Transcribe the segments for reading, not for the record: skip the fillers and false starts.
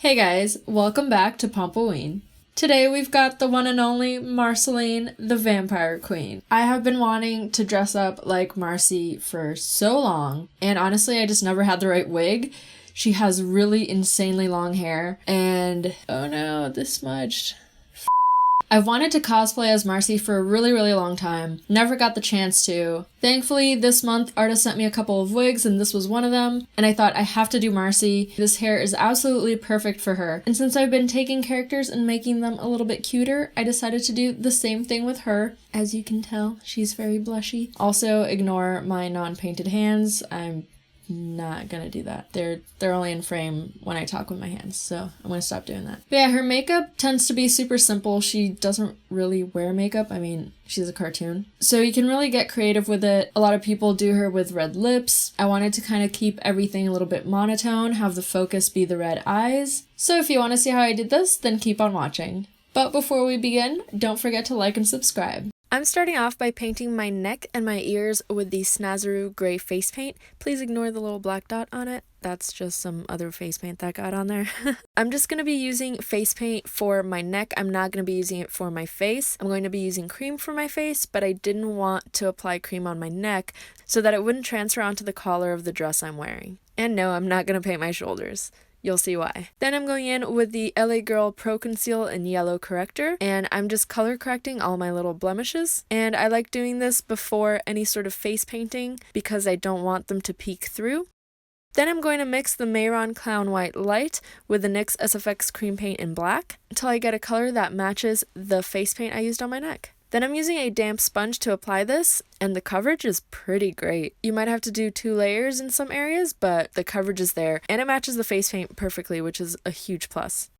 Hey guys, welcome back to Pompoween. Today we've got the one and only Marceline, the Vampire Queen. I have been wanting to dress up like Marcy for so long, and honestly I just never had the right wig. She has really insanely long hair, and oh no, this smudged. I've wanted to cosplay as Marcy for a really long time. Never got the chance to. Thankfully, this month, artists sent me a couple of wigs and this was one of them, and I thought I have to do Marcy. This hair is absolutely perfect for her. And since I've been taking characters and making them a little bit cuter, I decided to do the same thing with her. As you can tell, she's very blushy. Also, ignore my non-painted hands. I'm not gonna do that. They're only in frame when I talk with my hands, so I'm gonna stop doing that. But yeah, her makeup tends to be super simple. She doesn't really wear makeup. I mean, she's a cartoon. So you can really get creative with it. A lot of people do her with red lips. I wanted to kind of keep everything a little bit monotone, have the focus be the red eyes. So if you want to see how I did this, then keep on watching. But before we begin, don't forget to like and subscribe. I'm starting off by painting my neck and my ears with the Snazaroo gray face paint. Please ignore the little black dot on it. That's just some other face paint that got on there. I'm just going to be using face paint for my neck. I'm not going to be using it for my face. I'm going to be using cream for my face, but I didn't want to apply cream on my neck so that it wouldn't transfer onto the collar of the dress I'm wearing. And no, I'm not going to paint my shoulders. You'll see why. Then I'm going in with the LA Girl Pro Conceal in Yellow Corrector, and I'm just color correcting all my little blemishes. And I like doing this before any sort of face painting because I don't want them to peek through. Then I'm going to mix the Mehron Clown White Light with the NYX SFX Cream Paint in black until I get a color that matches the face paint I used on my neck. Then I'm using a damp sponge to apply this, and the coverage is pretty great. You might have to do 2 layers in some areas, but the coverage is there, and it matches the face paint perfectly, which is a huge plus.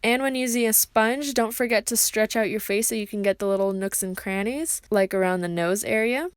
And when using a sponge, don't forget to stretch out your face so you can get the little nooks and crannies, like around the nose area.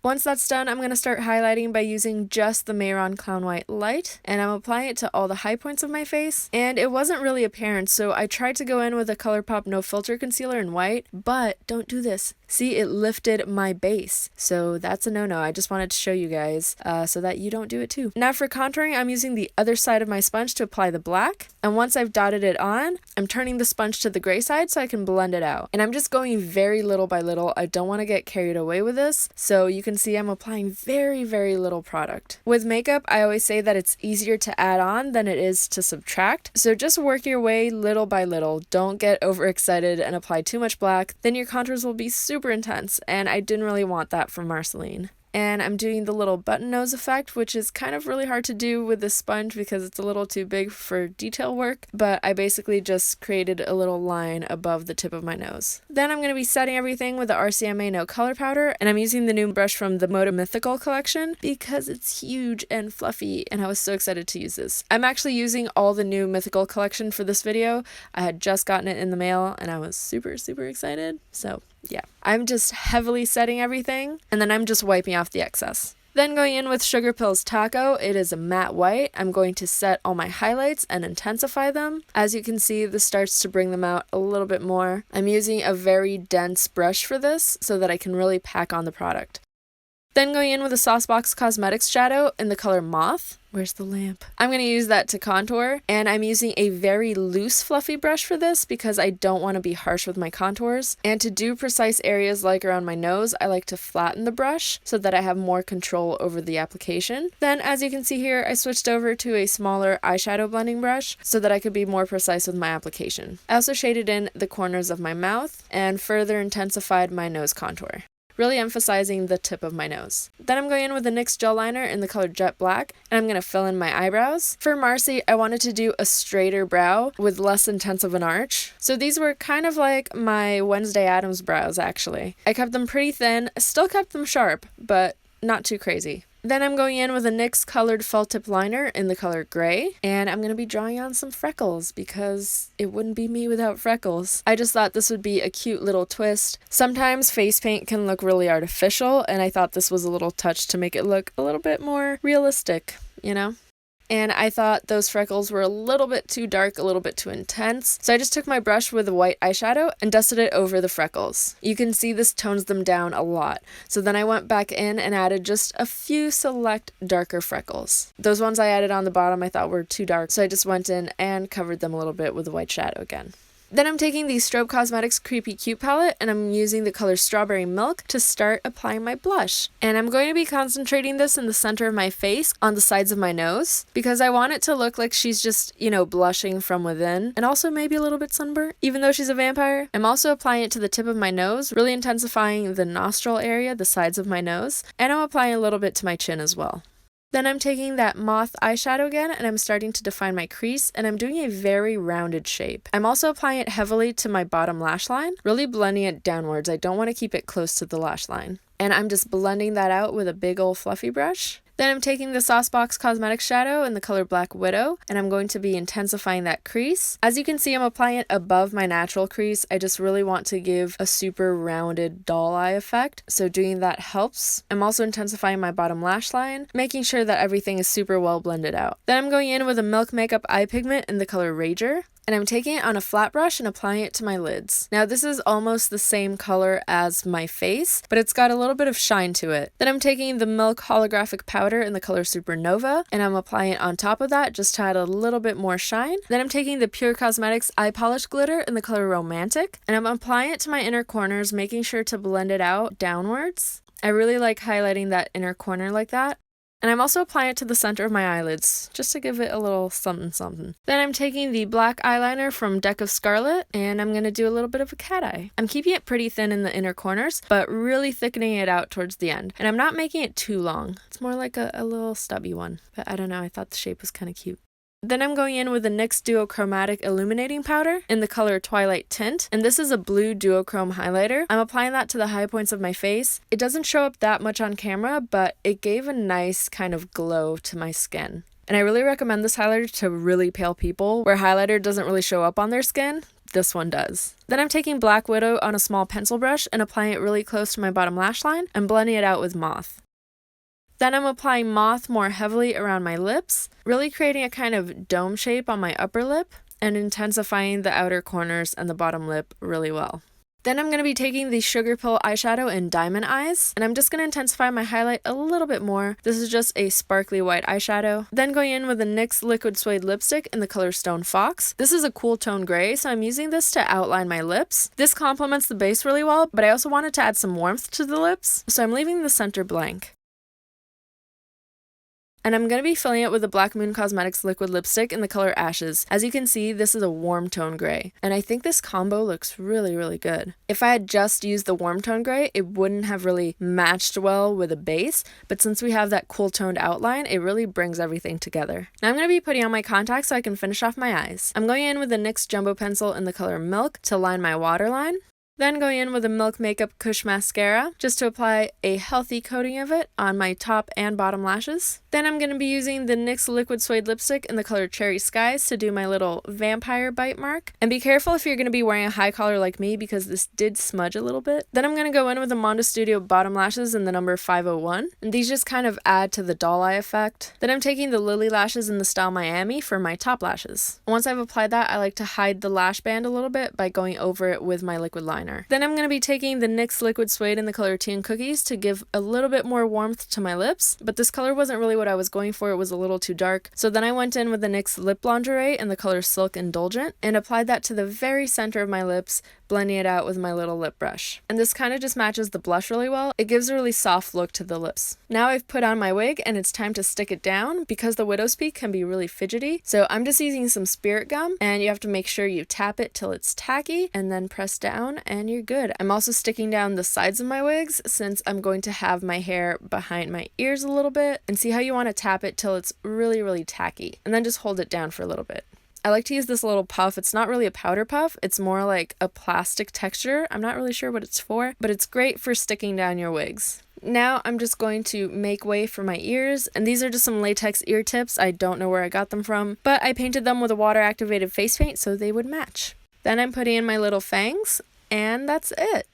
Once that's done, I'm going to start highlighting by using just the Mehron Clown White Light, and I'm applying it to all the high points of my face, and it wasn't really apparent, so I tried to go in with a ColourPop No Filter Concealer in white, but don't do this. See, it lifted my base, so that's a no-no. I just wanted to show you guys so that you don't do it too. Now for contouring, I'm using the other side of my sponge to apply the black, and once I've dotted it on, I'm turning the sponge to the gray side so I can blend it out. And I'm just going very little by little. I don't want to get carried away with this, so you can see I'm applying very little product. With makeup, I always say that it's easier to add on than it is to subtract, so just work your way little by little. Don't get overexcited and apply too much black, then your contours will be super intense, and I didn't really want that from Marceline. And I'm doing the little button nose effect, which is kind of really hard to do with this sponge because it's a little too big for detail work, but I basically just created a little line above the tip of my nose. Then I'm going to be setting everything with the RCMA No Color Powder, and I'm using the new brush from the Moda Mythical collection because it's huge and fluffy, and I was so excited to use this. I'm actually using all the new Mythical collection for this video. I had just gotten it in the mail, and I was super excited, so yeah. I'm just heavily setting everything, and then I'm just wiping off the excess. Then going in with Sugar Pills Taco, it is a matte white. I'm going to set all my highlights and intensify them. As you can see, this starts to bring them out a little bit more. I'm using a very dense brush for this so that I can really pack on the product. Then going in with a Saucebox Cosmetics shadow in the color Moth. Where's the lamp? I'm going to use that to contour, and I'm using a very loose fluffy brush for this because I don't want to be harsh with my contours. And to do precise areas like around my nose, I like to flatten the brush so that I have more control over the application. Then as you can see here, I switched over to a smaller eyeshadow blending brush so that I could be more precise with my application. I also shaded in the corners of my mouth and further intensified my nose contour, really emphasizing the tip of my nose. Then I'm going in with the NYX gel liner in the color Jet Black, and I'm going to fill in my eyebrows. For Marcy, I wanted to do a straighter brow with less intense of an arch. So these were kind of like my Wednesday Addams brows, actually. I kept them pretty thin, still kept them sharp, but not too crazy. Then I'm going in with a NYX colored felt tip liner in the color gray, and I'm going to be drawing on some freckles because it wouldn't be me without freckles. I just thought this would be a cute little twist. Sometimes face paint can look really artificial, and I thought this was a little touch to make it look a little bit more realistic, you know? And I thought those freckles were a little bit too dark, a little bit too intense. So I just took my brush with a white eyeshadow and dusted it over the freckles. You can see this tones them down a lot. So then I went back in and added just a few select darker freckles. Those ones I added on the bottom I thought were too dark, so I just went in and covered them a little bit with a white shadow again. Then I'm taking the Strobe Cosmetics Creepy Cute palette and I'm using the color Strawberry Milk to start applying my blush. And I'm going to be concentrating this in the center of my face on the sides of my nose because I want it to look like she's just, blushing from within and also maybe a little bit sunburnt, even though she's a vampire. I'm also applying it to the tip of my nose, really intensifying the nostril area, the sides of my nose, and I'm applying a little bit to my chin as well. Then I'm taking that moth eyeshadow again and I'm starting to define my crease and I'm doing a very rounded shape. I'm also applying it heavily to my bottom lash line, really blending it downwards. I don't want to keep it close to the lash line. And I'm just blending that out with a big old fluffy brush. Then I'm taking the Saucebox Cosmetics shadow in the color Black Widow, and I'm going to be intensifying that crease. As you can see, I'm applying it above my natural crease. I just really want to give a super rounded doll eye effect, so doing that helps. I'm also intensifying my bottom lash line, making sure that everything is super well blended out. Then I'm going in with a Milk Makeup eye pigment in the color Rager. And I'm taking it on a flat brush and applying it to my lids. Now this is almost the same color as my face, but it's got a little bit of shine to it. Then I'm taking the Milk Holographic Powder in the color Supernova, and I'm applying it on top of that just to add a little bit more shine. Then I'm taking the Pure Cosmetics Eye Polish Glitter in the color Romantic, and I'm applying it to my inner corners, making sure to blend it out downwards. I really like highlighting that inner corner like that. And I'm also applying it to the center of my eyelids, just to give it a little something something. Then I'm taking the black eyeliner from Deck of Scarlet, and I'm going to do a little bit of a cat eye. I'm keeping it pretty thin in the inner corners, but really thickening it out towards the end. And I'm not making it too long. It's more like a little stubby one. But I don't know, I thought the shape was kind of cute. Then I'm going in with the NYX Duochromatic Illuminating Powder in the color Twilight Tint, and this is a blue duochrome highlighter. I'm applying that to the high points of my face. It doesn't show up that much on camera, but it gave a nice kind of glow to my skin. And I really recommend this highlighter to really pale people where highlighter doesn't really show up on their skin. This one does. Then I'm taking Black Widow on a small pencil brush and applying it really close to my bottom lash line and blending it out with Moth. Then I'm applying Moth more heavily around my lips, really creating a kind of dome shape on my upper lip and intensifying the outer corners and the bottom lip really well. Then I'm going to be taking the Sugar Pill eyeshadow in Diamond Eyes, and I'm just going to intensify my highlight a little bit more. This is just a sparkly white eyeshadow. Then going in with the NYX Liquid Suede lipstick in the color Stone Fox. This is a cool tone gray, so I'm using this to outline my lips. This complements the base really well, but I also wanted to add some warmth to the lips, so I'm leaving the center blank. And I'm going to be filling it with the Black Moon Cosmetics liquid lipstick in the color Ashes. As you can see, this is a warm tone gray, and I think this combo looks really, really good. If I had just used the warm tone gray, it wouldn't have really matched well with a base, but since we have that cool toned outline, it really brings everything together. Now I'm going to be putting on my contacts so I can finish off my eyes. I'm going in with the NYX Jumbo Pencil in the color Milk to line my waterline. Then going in with a Milk Makeup Kush Mascara, just to apply a healthy coating of it on my top and bottom lashes. Then I'm going to be using the NYX Liquid Suede Lipstick in the color Cherry Skies to do my little vampire bite mark. And be careful if you're going to be wearing a high collar like me because this did smudge a little bit. Then I'm going to go in with the Mondo Studio bottom lashes in the number 501. And these just kind of add to the doll eye effect. Then I'm taking the Lily lashes in the style Miami for my top lashes. Once I've applied that, I like to hide the lash band a little bit by going over it with my liquid liner. Then I'm going to be taking the NYX Liquid Suede in the color Tea and Cookies to give a little bit more warmth to my lips, but this color wasn't really what I was going for. It was a little too dark. So then I went in with the NYX Lip Lingerie in the color Silk Indulgent and applied that to the very center of my lips, blending it out with my little lip brush. And this kind of just matches the blush really well. It gives a really soft look to the lips. Now I've put on my wig and it's time to stick it down because the widow's peak can be really fidgety. So I'm just using some spirit gum and you have to make sure you tap it till it's tacky and then press down and you're good. I'm also sticking down the sides of my wigs since I'm going to have my hair behind my ears a little bit, and see how you want to tap it till it's really, really tacky and then just hold it down for a little bit. I like to use this little puff. It's not really a powder puff. It's more like a plastic texture. I'm not really sure what it's for, but it's great for sticking down your wigs. Now I'm just going to make way for my ears, and these are just some latex ear tips. I don't know where I got them from, but I painted them with a water activated face paint so they would match. Then I'm putting in my little fangs, and that's it.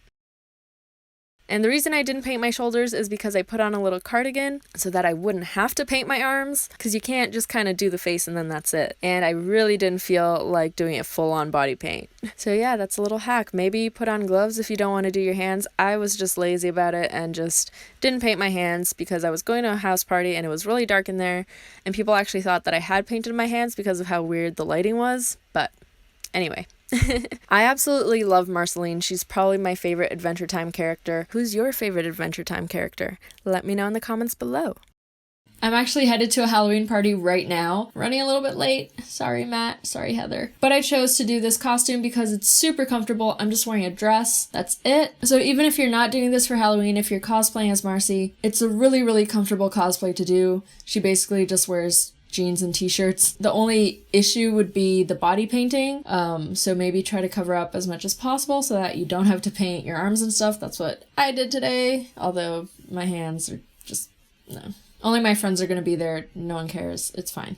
And the reason I didn't paint my shoulders is because I put on a little cardigan so that I wouldn't have to paint my arms, because you can't just kind of do the face and then that's it. And I really didn't feel like doing a full-on body paint. So yeah, that's a little hack. Maybe put on gloves if you don't want to do your hands. I was just lazy about it and just didn't paint my hands because I was going to a house party and it was really dark in there, and people actually thought that I had painted my hands because of how weird the lighting was. But anyway. I absolutely love Marceline. She's probably my favorite Adventure Time character. Who's your favorite Adventure Time character? Let me know in the comments below. I'm actually headed to a Halloween party right now. Running a little bit late. Sorry, Matt. Sorry, Heather. But I chose to do this costume because it's super comfortable. I'm just wearing a dress. That's it. So even if you're not doing this for Halloween, if you're cosplaying as Marcy, it's a really, really comfortable cosplay to do. She basically just wears jeans and t-shirts. The only issue would be the body painting, so maybe try to cover up as much as possible so that you don't have to paint your arms and stuff. That's what I did today, although my hands are just, no. Only my friends are gonna be there, no one cares, it's fine.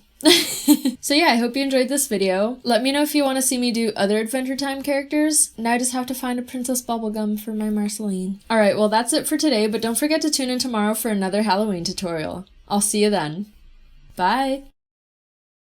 So yeah, I hope you enjoyed this video. Let me know if you want to see me do other Adventure Time characters. Now I just have to find a Princess Bubblegum for my Marceline. Alright, well that's it for today, but don't forget to tune in tomorrow for another Halloween tutorial. I'll see you then. Bye!